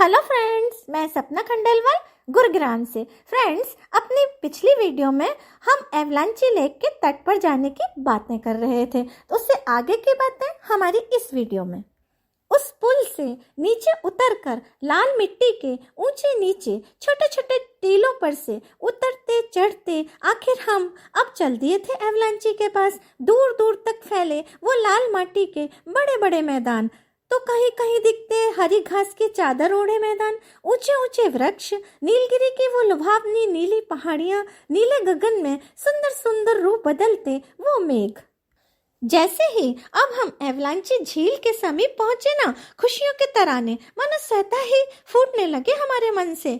Hello friends, मैं सपना खंडेलवाल गुरुग्राम से। फ्रेंड्स, अपनी पिछली वीडियो में हम एवलांची लेक के तट पर जाने की बातें कर रहे थे, तो उससे आगे की बातें हमारी इस वीडियो में। उस पुल से नीचे उतरकर लाल मिट्टी के ऊंचे नीचे छोटे छोटे टीलों पर से उतरते चढ़ते आखिर हम अब चल दिए थे एवलांची के पास। दूर दूर तक फैले वो लाल माटी के बड़े बड़े मैदान, तो कहीं कहीं दिखते हरी घास की चादर ओढ़े मैदान, ऊंचे ऊंचे वृक्ष, नीलगिरी की वो लुभावनी नीली पहाड़ियां, नीले गगन में सुंदर सुंदर रूप बदलते वो मेघ। जैसे ही अब हम एवलांची झील के समीप पहुंचे ना, खुशियों के तराने मानो स्वतः ही फूटने लगे हमारे मन से।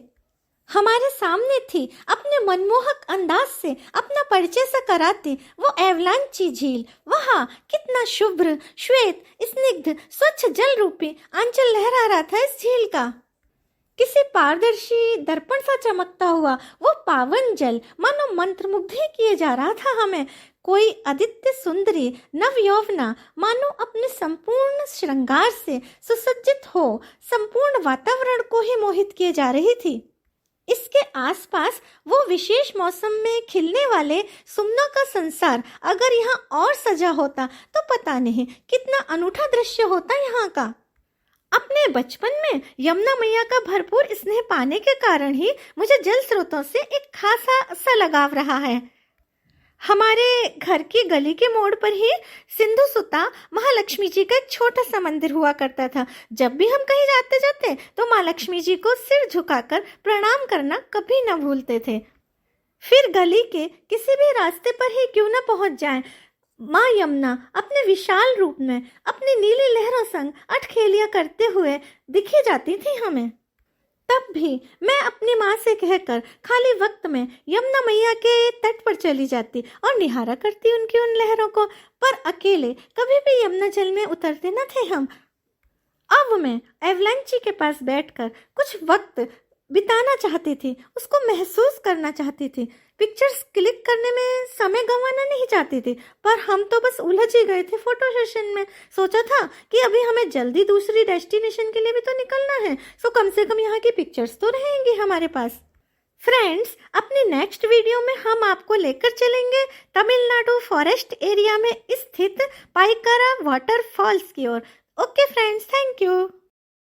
हमारे सामने थी अपने मनमोहक अंदाज से अपना परिचय सा कराती वो एवलांची झील। वहाँ कितना शुभ्र श्वेत स्निग्ध स्वच्छ जल रूपी आंचल लहरा रहा था इस झील का। किसी पारदर्शी दर्पण सा चमकता हुआ वो पावन जल मानो मंत्रमुग्ध ही किए जा रहा था हमें। कोई अदित्य सुंदरी नव यौवना मानो अपने संपूर्ण श्रृंगार से सुसज्जित हो संपूर्ण वातावरण को ही मोहित किए जा रही थी। इसके आसपास वो विशेष मौसम में खिलने वाले सुमनों का संसार अगर यहाँ और सजा होता तो पता नहीं कितना अनूठा दृश्य होता यहाँ का। अपने बचपन में यमुना मैया का भरपूर स्नेह पाने के कारण ही मुझे जल स्रोतों से एक खासा सा लगाव रहा है। हमारे घर की गली के मोड़ पर ही सिंधु सुता महालक्ष्मी जी का एक छोटा सा मंदिर हुआ करता था। जब भी हम कहीं जाते जाते तो माँ लक्ष्मी जी को सिर झुकाकर प्रणाम करना कभी न भूलते थे। फिर गली के किसी भी रास्ते पर ही क्यों न पहुंच जाए, माँ यमुना अपने विशाल रूप में अपनी नीली लहरों संग अठखेलियां करते हुए दिखी जाती थी हमें। तब भी मैं अपनी माँ से कहकर खाली वक्त में यमुना मैया के तट पर चली जाती और निहारा करती उनकी उन लहरों को, पर अकेले कभी भी यमुना जल में उतरते न थे हम। अब मैं एवलांची के पास बैठकर कुछ वक्त बिताना चाहती थी, उसको महसूस करना चाहती थी। पिक्चर्स क्लिक करने में समय गंवाना नहीं चाहती थी, पर हम तो बस उलझ ही गए थे फोटो सेशन में। सोचा था कि अभी हमें जल्दी दूसरी डेस्टिनेशन के लिए भी तो निकलना है, सो कम से कम यहाँ की पिक्चर्स तो रहेंगी हमारे पास। फ्रेंड्स, अपनी नेक्स्ट वीडियो में हम आपको लेकर चलेंगे तमिलनाडु फॉरेस्ट एरिया में स्थित पाइकारा वाटरफॉल्स की ओर। Okay friends, thank you.